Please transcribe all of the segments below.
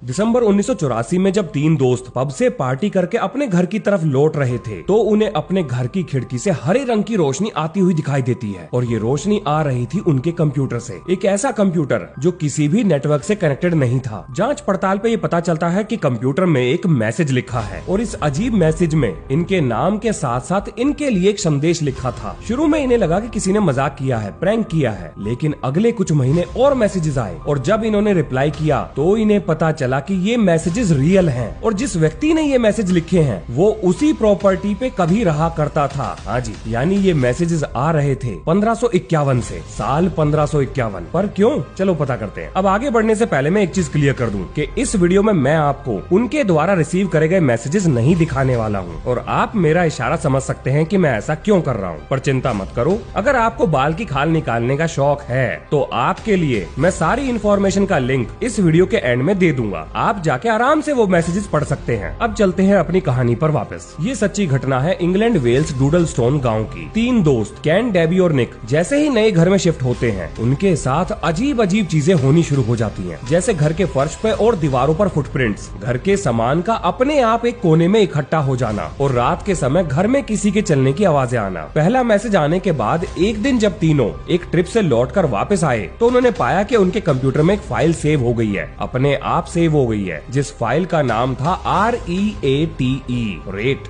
दिसंबर 1984 में जब तीन दोस्त पब से पार्टी करके अपने घर की तरफ लौट रहे थे तो उन्हें अपने घर की खिड़की से हरे रंग की रोशनी आती हुई दिखाई देती है और ये रोशनी आ रही थी उनके कंप्यूटर से। एक ऐसा कंप्यूटर जो किसी भी नेटवर्क से कनेक्टेड नहीं था। जांच पड़ताल पे ये पता चलता है कि कंप्यूटर में एक मैसेज लिखा है और इस अजीब मैसेज में इनके नाम के साथ साथ इनके लिए एक संदेश लिखा था। शुरू में इन्हें लगा कि किसी ने मजाक किया है, प्रैंक किया है, लेकिन अगले कुछ महीने और मैसेजेस आए और जब इन्होंने रिप्लाई किया तो इन्हें पता चला कि ये मैसेजेस रियल हैं और जिस व्यक्ति ने ये मैसेज लिखे हैं वो उसी प्रॉपर्टी पे कभी रहा करता था। हाँ जी, यानी ये मैसेजेस आ रहे थे 1551 से, साल 1551। पर क्यों, चलो पता करते हैं। अब आगे बढ़ने से पहले मैं एक चीज क्लियर कर दूं कि इस वीडियो में मैं आपको उनके द्वारा रिसीव करे गए मैसेजेस नहीं दिखाने वाला हूं और आप मेरा इशारा समझ सकते हैं कि मैं ऐसा क्यों कर रहा हूं। पर चिंता मत करो, अगर आपको बाल की खाल निकालने का शौक है तो आपके लिए मैं सारी इन्फॉर्मेशन का लिंक इस वीडियो के एंड में दे दूंगा। आप जाके आराम से वो मैसेजेस पढ़ सकते हैं। अब चलते हैं अपनी कहानी पर वापस। ये सच्ची घटना है इंग्लैंड वेल्स डूडलस्टोन गांव की। तीन दोस्त कैन, डेबी और निक जैसे ही नए घर में शिफ्ट होते हैं उनके साथ अजीब अजीब चीजें होनी शुरू हो जाती हैं, जैसे घर के फर्श पे और दीवारों पर फुटप्रिंट्स, घर के सामान का अपने आप एक कोने में इकट्ठा हो जाना और रात के समय घर में किसी के चलने की आवाजें आना। पहला मैसेज आने के बाद एक दिन जब तीनों एक ट्रिप से लौटकर वापस आए तो उन्होंने पाया कि उनके कंप्यूटर में एक फाइल सेव हो गई है, अपने आप सेव हो गई है, जिस फाइल का नाम था REATE।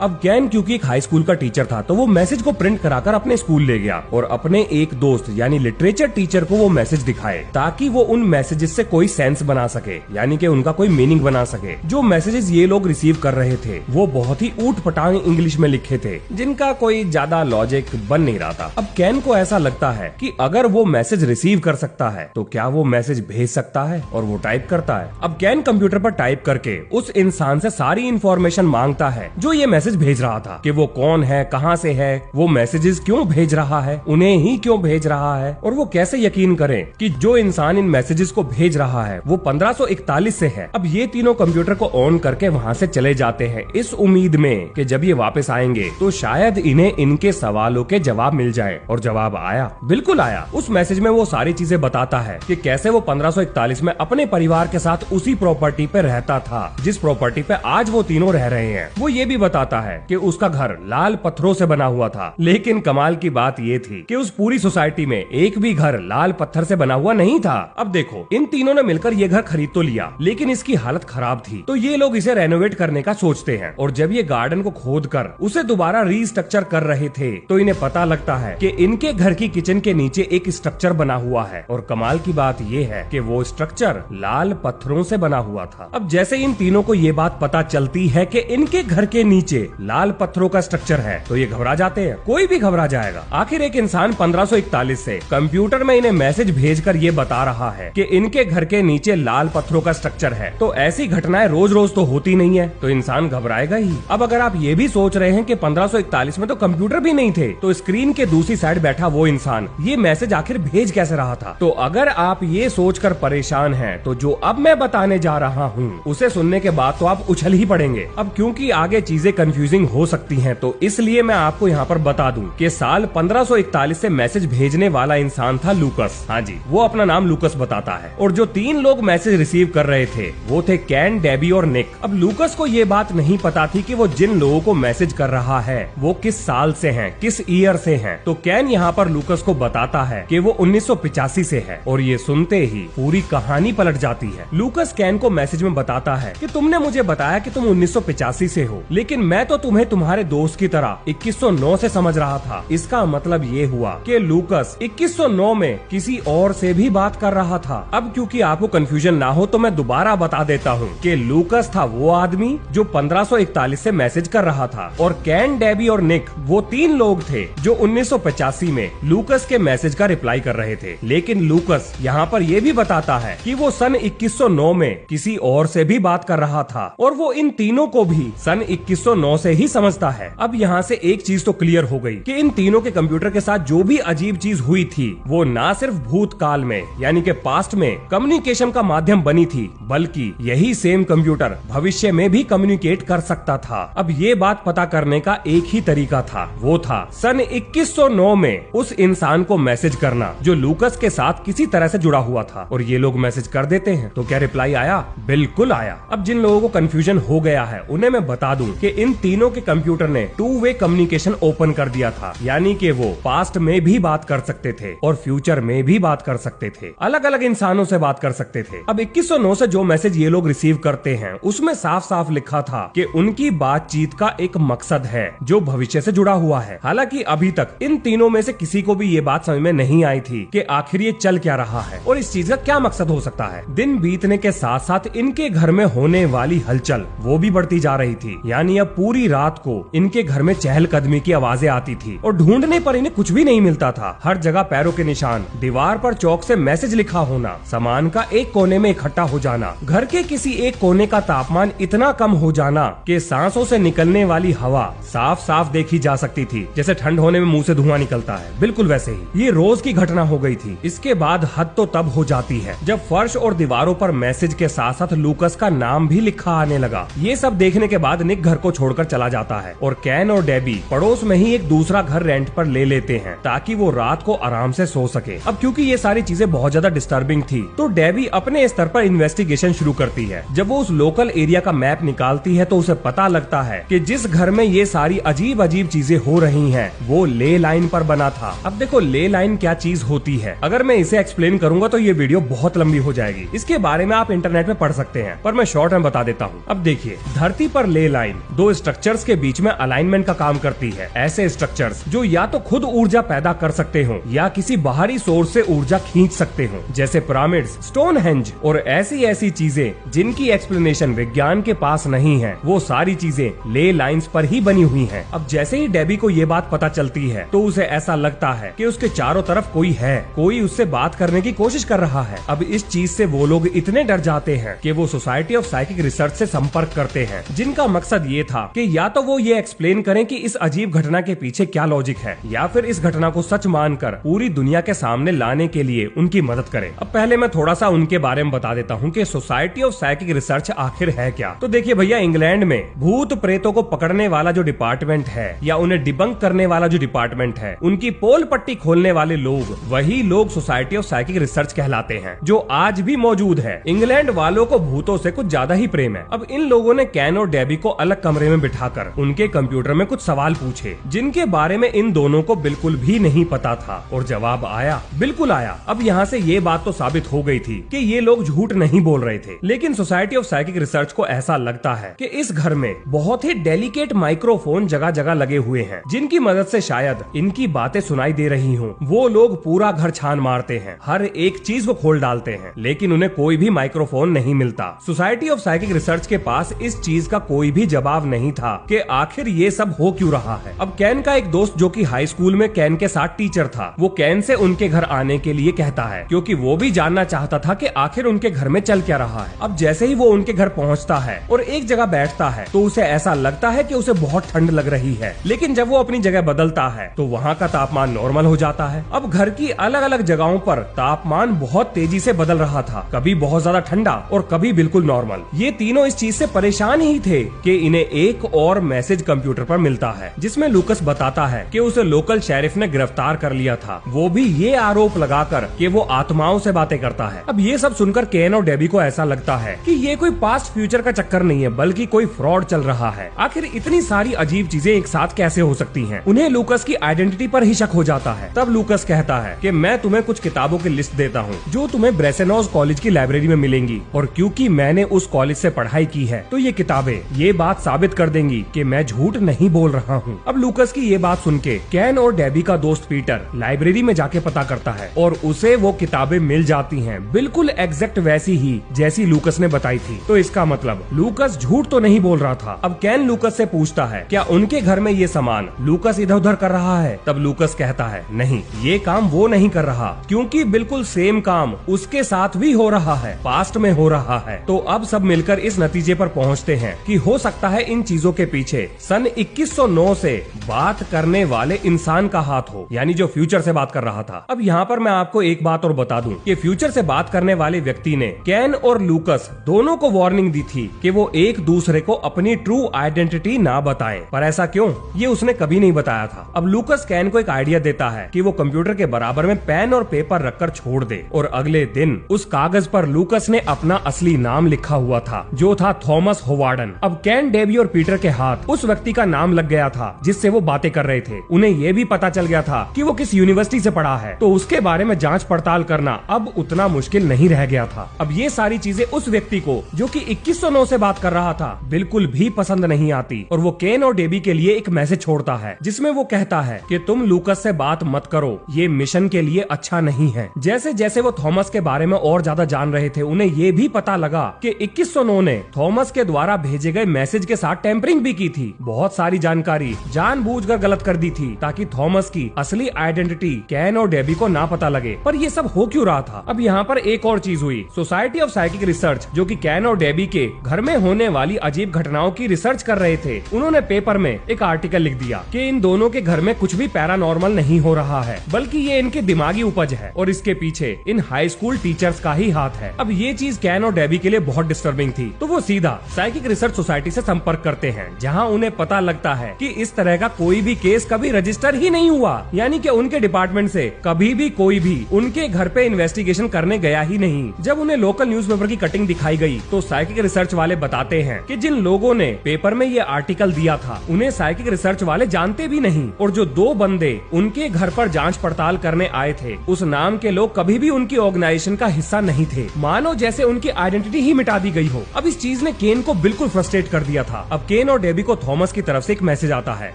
अब कैन क्योंकि एक हाई स्कूल का टीचर था तो वो मैसेज को प्रिंट कराकर अपने स्कूल ले गया और अपने एक दोस्त यानी लिटरेचर टीचर को वो मैसेज दिखाए ताकि वो उन मैसेजेस से कोई सेंस बना सके, यानी कि उनका कोई मीनिंग बना सके। जो मैसेजेस ये लोग रिसीव कर रहे थे वो बहुत ही ऊट पटांग इंग्लिश में लिखे थे जिनका कोई ज्यादा लॉजिक बन नहीं रहा था। अब कैन को ऐसा लगता है कि अगर वो मैसेज रिसीव कर सकता है तो क्या वो मैसेज भेज सकता है, और वो टाइप करता है। अब कैन कंप्यूटर पर टाइप करके उस इंसान से सारी इंफॉर्मेशन मांगता है जो ये मैसेज भेज रहा था, कि वो कौन है, कहां से है, वो मैसेजेस क्यों भेज रहा है, उन्हें ही क्यों भेज रहा है, और वो कैसे यकीन करें कि जो इंसान इन मैसेजेस को भेज रहा है वो 1541 से है। अब ये तीनों कंप्यूटर को ऑन करके वहां से चले जाते हैं इस उम्मीद में कि जब ये वापस आएंगे तो शायद इन्हें इनके सवालों के जवाब मिल जाए। और जवाब आया, बिल्कुल आया। उस मैसेज में वो सारी चीजें बताता है कि कैसे वो 1541 में अपने परिवार के साथ उसी प्रॉपर्टी पे रहता था जिस प्रॉपर्टी पे आज वो तीनों रह रहे हैं। वो ये भी बताता है कि उसका घर लाल पत्थरों से बना हुआ था, लेकिन कमाल की बात ये थी कि उस पूरी सोसाइटी में एक भी घर लाल पत्थर से बना हुआ नहीं था। अब देखो, इन तीनों ने मिलकर ये घर खरीद तो लिया लेकिन इसकी हालत खराब थी, तो ये लोग इसे रेनोवेट करने का सोचते हैं और जब ये गार्डन को खोदकर उसे दोबारा रीस्ट्रक्चर कर रहे थे तो इन्हें पता लगता है कि इनके घर की किचन के नीचे एक स्ट्रक्चर बना हुआ है और कमाल की बात ये है कि वो स्ट्रक्चर लाल पत्थरों से बना हुआ था। अब जैसे इन तीनों को ये बात पता चलती है कि इनके घर के नीचे लाल पत्थरों का स्ट्रक्चर है तो ये घबरा जाते हैं। कोई भी घबरा जाएगा। आखिर एक इंसान 1541 से कंप्यूटर में इन्हें मैसेज भेजकर ये बता रहा है कि इनके घर के नीचे लाल पत्थरों का स्ट्रक्चर है, तो ऐसी घटनाएं रोज रोज तो होती नहीं है, तो इंसान घबराएगा ही। अब अगर आप ये भी सोच रहे हैं कि 1541 में तो कंप्यूटर भी नहीं थे, तो स्क्रीन के दूसरी साइड बैठा वो इंसान ये मैसेज आखिर भेज कैसे रहा था? तो अगर आप ये सोचकर परेशान हैं, तो जो अब मैं बताने जा रहा हूँ उसे सुनने के बाद तो आप उछल ही पड़ेंगे। अब क्योंकि आगे चीजें कंफ्यूजिंग हो सकती हैं, तो इसलिए मैं आपको यहाँ पर बता दूं कि साल 1541 से मैसेज भेजने वाला इंसान था लूकस। हाँ जी, वो अपना नाम लूकस बताता है। और जो तीन लोग मैसेज रिसीव कर रहे थे वो थे कैन, डेबी और निक। अब लूकस को ये बात नहीं पता थी कि वो जिन लोगों को मैसेज कर रहा है वो किस साल से हैं, किस ईयर से हैं। तो कैन यहाँ पर लूकस को बताता है कि वो 1985 से है और ये सुनते ही पूरी कहानी पलट जाती है। लूकस कैन को मैसेज में बताता है कि तुमने मुझे बताया कि तुम 1985 से हो, लेकिन मैं तो तुम्हें तुम्हारे दोस्त की तरह 2109 से समझ रहा था। इसका मतलब ये हुआ कि लूकस 2109 में किसी और से भी बात कर रहा था। अब क्योंकि आपको कंफ्यूजन ना हो तो मैं दोबारा बता देता हूँ कि लूकस था वो आदमी जो 1541 से मैसेज कर रहा था और कैन, डेबी और निक वो तीन लोग थे जो 1985 में लूकस के मैसेज का रिप्लाई कर रहे थे। लेकिन लूकस यहाँ पर यह भी बताता है कि वो सन 2109 में किसी और से भी बात कर रहा था और वो इन तीनों को भी सन 2109 से ही समझता है। अब यहाँ से एक चीज तो क्लियर हो गई कि इन तीनों के कंप्यूटर के साथ जो भी अजीब चीज हुई थी वो ना सिर्फ भूतकाल में यानी कि पास्ट में कम्युनिकेशन का माध्यम बनी थी, बल्कि यही सेम कंप्यूटर भविष्य में भी कम्युनिकेट कर सकता था। अब ये बात पता करने का एक ही तरीका था, वो था सन 2109 में उस इंसान को मैसेज करना जो लूकस के साथ किसी तरह से जुड़ा हुआ था। और ये लोग मैसेज कर देते हैं तो क्या रिप्लाई आया? आया? बिल्कुल आया। अब जिन लोगों को कंफ्यूजन हो गया है उन्हें मैं बता दूं कि इन तीनों के कंप्यूटर ने 2 वे कम्युनिकेशन ओपन कर दिया था, यानी कि वो पास्ट में भी बात कर सकते थे और फ्यूचर में भी बात कर सकते थे, अलग अलग इंसानों से बात कर सकते थे। अब 2109 से जो मैसेज ये लोग रिसीव करते हैं उसमें साफ साफ लिखा था कि उनकी बातचीत का एक मकसद है जो भविष्य से जुड़ा हुआ है। हालांकि अभी तक इन तीनों में से किसी को भी ये बात समझ में नहीं आई थी कि आखिर ये चल क्या रहा है और इस चीज का क्या मकसद हो सकता है। दिन बीतने के साथ साथ इनके घर में होने वाली हलचल वो भी बढ़ती जा रही थी, यानी अब पूरी रात को इनके घर में चहलकदमी की आवाजें आती थी और ढूंढने पर इन्हें कुछ भी नहीं मिलता था। हर जगह पैरों के निशान, दीवार पर चौक से मैसेज लिखा होना, सामान का एक कोने में इकट्ठा हो जाना, घर के किसी एक कोने का तापमान इतना कम हो जाना कि सांसों से निकलने वाली हवा साफ साफ देखी जा सकती थी, जैसे ठंड होने में मुंह से धुआं निकलता है, बिल्कुल वैसे ही। ये रोज की घटना हो गई थी। इसके बाद हद तो तब हो जाती है जब फर्श और दीवारों पर मैसेज के साथ साथ लूकस का नाम भी लिखा आने लगा। ये सब देखने के बाद निक घर को छोड़कर चला जाता है और कैन और डेबी पड़ोस में ही एक दूसरा घर रेंट पर ले लेते हैं ताकि वो रात को आराम से सो सके। अब क्योंकि ये सारी चीजें बहुत ज्यादा डिस्टर्बिंग थी तो डेबी अपने स्तर पर इन्वेस्टिगेशन शुरू करती है। जब वो उस लोकल एरिया का मैप निकालती है तो उसे पता लगता है कि जिस घर में ये सारी अजीब अजीब चीजें हो रही हैं वो ले लाइन पर बना था। अब देखो ले लाइन क्या चीज होती है, अगर मैं इसे एक्सप्लेन करूंगा तो ये वीडियो बहुत लंबी हो जाएगी। इसके बारे में आप इंटरनेट में पढ़ सकते हैं पर मैं शॉर्ट में बता देता हूँ। अब देखिए, धरती पर ले लाइन 2 स्ट्रक्चर्स के बीच में अलाइनमेंट का काम करती है। ऐसे स्ट्रक्चर्स जो या तो खुद ऊर्जा पैदा कर सकते हो या किसी बाहरी सोर्स से ऊर्जा खींच सकते हो, जैसे पिरामिड्स, स्टोनहेंज और ऐसी चीजें जिनकी एक्सप्लेनेशन विज्ञान के पास नहीं है, वो सारी चीजें ले लाइंस पर ही बनी हुई हैं। अब जैसे ही डेबी को ये बात पता चलती है तो उसे ऐसा लगता है कि उसके चारों तरफ कोई है, कोई उससे बात करने की कोशिश कर रहा है। अब इस चीज से वो लोग इतने डर जाते हैं कि वो सोसाइटी ऑफ साइकिक रिसर्च से संपर्क करते हैं, जिनका मकसद ये था कि या तो वो ये एक्सप्लेन करें कि इस अजीब घटना के पीछे क्या लॉजिक है या फिर इस घटना को सच मानकर पूरी दुनिया के सामने लाने के लिए उनकी मदद करें। अब पहले मैं थोड़ा सा उनके बारे में बता देता हूँ कि सोसाइटी ऑफ साइकिक रिसर्च आखिर है क्या। तो देखिए भैया, इंग्लैंड में भूत प्रेतों को पकड़ने वाला जो डिपार्टमेंट है या उन्हें डिबंक करने वाला जो डिपार्टमेंट है, उनकी पोल पट्टी खोलने वाले लोग वही लोग सोसाइटी ऑफ साइकिक रिसर्च कहलाते हैं, जो आज भी मौजूद है। इंग्लैंड वालों को भूतों से कुछ ज्यादा ही प्रेम है। अब इन लोगों ने कैन और डेबी को अलग कमरे में बिठाकर उनके कंप्यूटर में कुछ सवाल पूछे जिनके बारे में इन दोनों को बिल्कुल भी नहीं पता था और जवाब आया, बिल्कुल आया। अब यहाँ से ये बात तो साबित हो गई थी कि ये लोग झूठ नहीं बोल रहे थे, लेकिन सोसाइटी ऑफ साइकिक रिसर्च को ऐसा लगता है कि इस घर में बहुत ही डेलिकेट माइक्रोफोन जगह जगह लगे हुए हैं जिनकी मदद से शायद इनकी बातें सुनाई दे रही हों। वो लोग पूरा घर छान मारते हैं, हर एक चीज वो खोल डालते हैं, लेकिन उन्हें कोई भी माइक्रोफोन नहीं मिलता। सोसाइटी ऑफ साइकिक रिसर्च के पास इस चीज का कोई भी जवाब नहीं था कि आखिर ये सब हो क्यों रहा है। अब कैन का एक दोस्त जो कि हाई स्कूल में कैन के साथ टीचर था, वो कैन से उनके घर आने के लिए कहता है क्योंकि वो भी जानना चाहता था कि आखिर उनके घर में चल क्या रहा है। अब जैसे ही वो उनके घर पहुंचता है और एक जगह बैठता है तो उसे ऐसा लगता है कि उसे बहुत ठंड लग रही है, लेकिन जब वो अपनी जगह बदलता है तो वहाँ का तापमान नॉर्मल हो जाता है। अब घर की अलग अलग जगहों पर तापमान बहुत तेजी से बदल रहा था, कभी बहुत ज्यादा ठंडा और कभी बिल्कुल नॉर्मल। ये तीनों इस चीज से परेशान ही थे कि इन्हें एक और मैसेज कंप्यूटर पर मिलता है जिसमें लूकस बताता है कि उसे लोकल शेरिफ ने गिरफ्तार कर लिया था, वो भी ये आरोप लगाकर कि वो आत्माओं से बातें करता है। अब ये सब सुनकर कैन और डेबी को ऐसा लगता है कि ये कोई पास्ट फ्यूचर का चक्कर नहीं है बल्कि कोई फ्रॉड चल रहा है। आखिर इतनी सारी अजीब चीजें एक साथ कैसे हो सकती हैं? उन्हें लूकस की आइडेंटिटी पर ही शक हो जाता है। तब लूकस कहता है कि मैं तुम्हें कुछ किताबों की लिस्ट देता हूँ जो तुम्हें ब्रेसेनॉज कॉलेज की लाइब्रेरी में मिलेंगी और क्योंकि मैंने उस कॉलेज से पढ़ाई की है तो ये किताबें ये बात साबित कर देंगी कि मैं झूठ नहीं बोल रहा हूँ। अब लूकस की ये बात सुन के कैन और डेबी का दोस्त पीटर लाइब्रेरी में जाके पता करता है और उसे वो किताबें मिल जाती हैं, बिल्कुल एग्जैक्ट वैसी ही जैसी लूकस ने बताई थी। तो इसका मतलब लूकस झूठ तो नहीं बोल रहा था। अब कैन लूकस से पूछता है क्या उनके घर में ये सामान लूकस इधर उधर कर रहा है? तब लूकस कहता है नहीं, ये काम वो नहीं कर रहा क्योंकि बिल्कुल सेम काम उसके साथ भी हो रहा है, पास्ट में हो रहा है। तो अब सब मिलकर इस नतीजे पर पहुंचते हैं कि हो सकता है इन चीजों के पीछे सन 2109 से बात करने वाले इंसान का हाथ हो, यानी जो फ्यूचर से बात कर रहा था। अब यहाँ पर मैं आपको एक बात और बता दूं कि फ्यूचर से बात करने वाले व्यक्ति ने कैन और लूकस दोनों को वार्निंग दी थी कि वो एक दूसरे को अपनी ट्रू आइडेंटिटी ना बताएं, पर ऐसा क्यों, ये उसने कभी नहीं बताया था। अब लूकस कैन को एक आइडिया देता है कि वो कंप्यूटर के बराबर में पेन और पेपर रखकर छोड़ दे और अगले दिन उस कागज पर लूकस ने अपना अपना असली नाम लिखा हुआ था, जो था थॉमस होवार्डन। अब कैन, डेबी और पीटर के हाथ उस व्यक्ति का नाम लग गया था जिससे वो बातें कर रहे थे। उन्हें ये भी पता चल गया था कि वो किस यूनिवर्सिटी से पढ़ा है, तो उसके बारे में जांच पड़ताल करना अब उतना मुश्किल नहीं रह गया था। अब ये सारी चीजें उस व्यक्ति को, जो कि 2109 से बात कर रहा था, बिल्कुल भी पसंद नहीं आती और वो कैन और डेबी के लिए एक मैसेज छोड़ता है जिसमें वो कहता है कि तुम लूकस से बात मत करो, ये मिशन के लिए अच्छा नहीं है। जैसे जैसे वो थॉमस के बारे में और ज्यादा जान रहे थे, उन्हें ये भी पता लगा कि 2109 ने थॉमस के द्वारा भेजे गए मैसेज के साथ टेम्परिंग भी की थी। बहुत सारी जानकारी जानबूझकर गलत कर दी थी ताकि थॉमस की असली आइडेंटिटी कैन और डेबी को ना पता लगे। पर ये सब हो क्यों रहा था? अब यहाँ पर एक और चीज हुई। सोसाइटी ऑफ साइकिक रिसर्च, जो कि कैन और डेबी के घर में होने वाली अजीब घटनाओं की रिसर्च कर रहे थे, उन्होंने पेपर में एक आर्टिकल लिख दिया कि इन दोनों के घर में कुछ भी पैरानॉर्मल नहीं हो रहा है, बल्कि ये इनकी दिमागी उपज है और इसके पीछे इन हाई स्कूल टीचर्स का ही हाथ है। अब ये चीज कैन और डेबी के लिए बहुत डिस्टर्बिंग थी, तो वो सीधा साइकिक रिसर्च सोसाइटी से संपर्क करते हैं, जहां उन्हें पता लगता है कि इस तरह का कोई भी केस कभी रजिस्टर ही नहीं हुआ, यानी कि उनके डिपार्टमेंट से कभी भी कोई भी उनके घर पे इन्वेस्टिगेशन करने गया ही नहीं। जब उन्हें लोकल न्यूज़पेपर की कटिंग दिखाई गई तो साइकिक रिसर्च वाले बताते हैं कि जिन लोगों ने पेपर में ये आर्टिकल दिया था, उन्हें साइकिक रिसर्च वाले जानते भी नहीं, और जो 2 बंदे उनके घर पर जांच पड़ताल करने आए थे, उस नाम के लोग कभी भी उनकी ऑर्गेनाइजेशन का हिस्सा नहीं थे, मानो जैसे उनकी आइडेंटिटी ही मिटा दी गई हो। अब इस चीज ने केन को बिल्कुल फ्रस्ट्रेट कर दिया था। अब केन और डेबी को थॉमस की तरफ से एक मैसेज आता है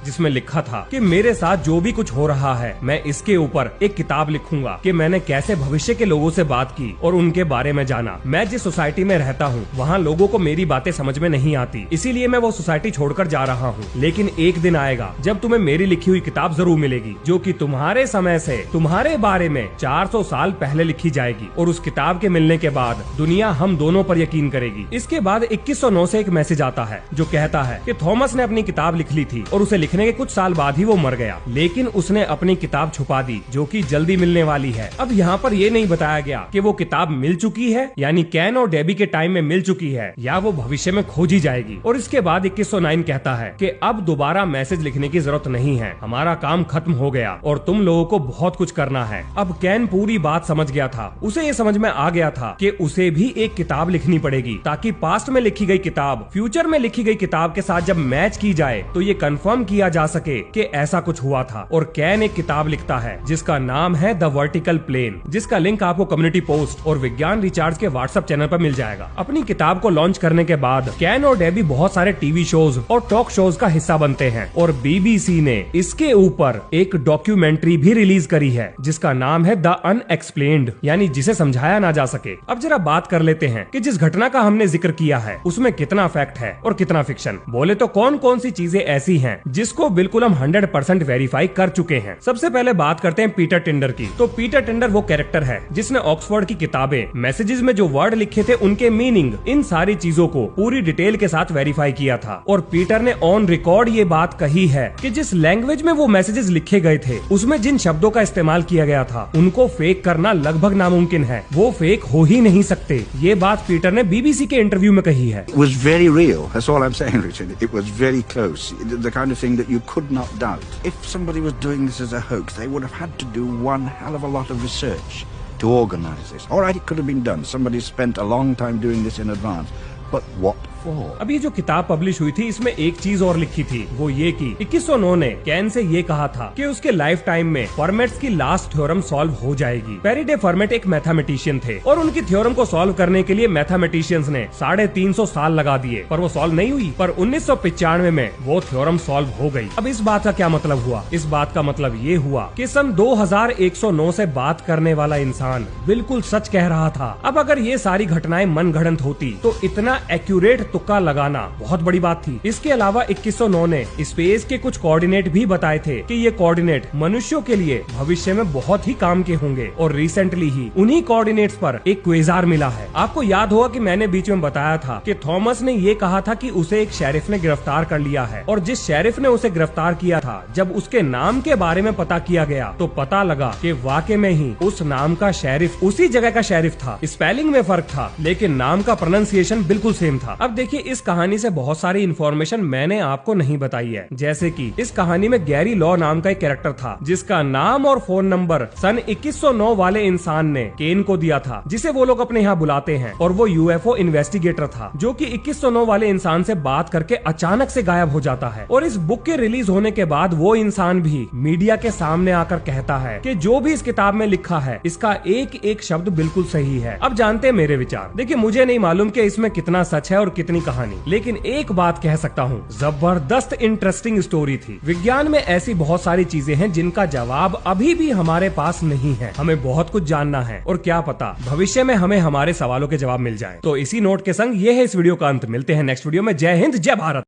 जिसमें लिखा था कि मेरे साथ जो भी कुछ हो रहा है, मैं इसके ऊपर एक किताब लिखूंगा कि मैंने कैसे भविष्य के लोगों से बात की और उनके बारे में जाना। मैं जिस सोसाइटी में रहता हूँ वहाँ लोगों को मेरी बातें समझ में नहीं आती, इसीलिए मैं वो सोसाइटी छोड़कर जा रहा हूँ। लेकिन एक दिन आएगा जब तुम्हें मेरी लिखी हुई किताब जरूर मिलेगी, जो कि तुम्हारे समय से तुम्हारे बारे में 400 साल पहले लिखी जाएगी, और उस किताब के मिलने के बाद दुनिया हम दोनों पर यकीन करेगी। इसके बाद 2109 से एक मैसेज आता है जो कहता है कि थॉमस ने अपनी किताब लिख ली थी और उसे लिखने के कुछ साल बाद ही वो मर गया, लेकिन उसने अपनी किताब छुपा दी जो कि जल्दी मिलने वाली है। अब यहाँ पर ये नहीं बताया गया कि वो किताब मिल चुकी है, यानी कैन और डेबी के टाइम में मिल चुकी है, या वो भविष्य में खोजी जाएगी। और इसके बाद 2109 कहता है कि अब दोबारा मैसेज लिखने की जरूरत नहीं है, हमारा काम खत्म हो गया और तुम लोगों को बहुत कुछ करना है। अब कैन पूरी बात समझ गया था, उसे ये समझ में आ गया था कि उसे भी एक किताब लिखनी पड़ेगी ताकि पास्ट में लिखी गई किताब फ्यूचर में लिखी गई किताब के साथ जब मैच की जाए तो ये कंफर्म किया जा सके कि ऐसा कुछ हुआ था। और कैन एक किताब लिखता है जिसका नाम है द वर्टिकल प्लेन, जिसका लिंक आपको कम्युनिटी पोस्ट और विज्ञान रिचार्ज के व्हाट्सएप चैनल पर मिल जाएगा। अपनी किताब को लॉन्च करने के बाद कैन और डेबी बहुत सारे टीवी शोज और टॉक शोज का हिस्सा बनते हैं, और बीबीसी ने इसके ऊपर एक डॉक्यूमेंट्री भी रिलीज करी है जिसका नाम है द अनएक्सप्लेन्ड, यानी जिसे समझाया ना जा सके। अब जरा बात कर लेते हैं कि जिस घटना का हमने जिक्र किया है उसमें कितना फैक्ट है और कितना फिक्शन। बोले तो कौन कौन सी चीजें ऐसी हैं जिसको बिल्कुल हम 100% वेरीफाई कर चुके हैं। सबसे पहले बात करते हैं पीटर टिंडर की। तो पीटर टिंडर वो कैरेक्टर है जिसने ऑक्सफोर्ड की किताबें, मैसेजेस में जो वर्ड लिखे थे उनके मीनिंग, इन सारी चीजों को पूरी डिटेल के साथ वेरीफाई किया था। और पीटर ने ऑन रिकॉर्ड ये बात कही है कि जिस लैंग्वेज में वो मैसेजेस लिखे गए थे उसमें जिन शब्दों का इस्तेमाल किया गया था उनको फेक करना लगभग नामुमकिन है, वो फेक हो ही नहीं सकते। ये बात पीटर ने बीबीसी के इंटरव्यू में कही है। It was very real. That's all I'm saying, Richard. It was very close. The kind of thing that you could not doubt. If somebody was doing this as a hoax, they would have had to do one hell of a lot of research to organize this. All right, it could have been done. Somebody spent a long time doing this in advance. But what for? अब ये जो किताब publish हुई थी इसमें एक चीज और लिखी थी, वो ये कि 2109 ने कैन से ये कहा था कि उसके लाइफ टाइम में फॉर्मेट्स की लास्ट थ्योरम सॉल्व हो जाएगी। फैराडे फॉर्मेट एक मैथमेटिशियन थे और उनकी थ्योरम को सॉल्व करने के लिए मैथमेटिशियंस ने 350 साल लगा दिए, पर वो सॉल्व नहीं हुई। पर 1995 में वो थ्योरम सॉल्व हो गई। अब इस बात का क्या मतलब हुआ? इस बात का मतलब ये हुआ कि सन 2109 से बात करने वाला इंसान बिल्कुल सच कह रहा था। अब अगर ये सारी घटनाएं मनगढ़ंत होती तो इतना एक्यूरेट तुक्का लगाना बहुत बड़ी बात थी। इसके अलावा 2109 ने स्पेस के कुछ कोऑर्डिनेट भी बताए थे कि ये कोऑर्डिनेट मनुष्यों के लिए भविष्य में बहुत ही काम के होंगे, और रिसेंटली ही उन्हीं कोऑर्डिनेट्स पर एक क्वेजार मिला है। आपको याद होगा कि मैंने बीच में बताया था कि थॉमस ने ये कहा था कि उसे एक शेरिफ ने गिरफ्तार कर लिया है, और जिस शेरिफ ने उसे गिरफ्तार किया था, जब उसके नाम के बारे में पता किया गया तो पता लगा कि वाकई में ही उस नाम का शेरिफ उसी जगह का शेरिफ था। स्पेलिंग में फर्क था लेकिन नाम का प्रोनाउंसिएशन बिल्कुल सेम था। अब देखिए इस कहानी से बहुत सारी इन्फॉर्मेशन मैंने आपको नहीं बताई है, जैसे कि इस कहानी में गैरी लॉ नाम का एक कैरेक्टर था जिसका नाम और फोन नंबर सन 2109 वाले इंसान ने केन को दिया था, जिसे वो लोग अपने यहाँ बुलाते हैं, और वो यूएफओ इन्वेस्टिगेटर था जो कि 2109 वाले इंसान से बात करके अचानक से गायब हो जाता है। और इस बुक के रिलीज होने के बाद वो इंसान भी मीडिया के सामने आकर कहता है कि जो भी इस किताब में लिखा है इसका एक एक शब्द बिल्कुल सही है। अब जानते हैं मेरे विचार। देखिए मुझे नहीं मालूम कि इसमें कितना सच है और कितनी कहानी, लेकिन एक बात कह सकता हूँ, जबरदस्त इंटरेस्टिंग स्टोरी थी। विज्ञान में ऐसी बहुत सारी चीजें हैं जिनका जवाब अभी भी हमारे पास नहीं है। हमें बहुत कुछ जानना है और क्या पता भविष्य में हमें हमारे सवालों के जवाब मिल जाए। तो इसी नोट के संग ये है इस वीडियो का अंत। मिलते हैं नेक्स्ट वीडियो में। जय हिंद, जय भारत।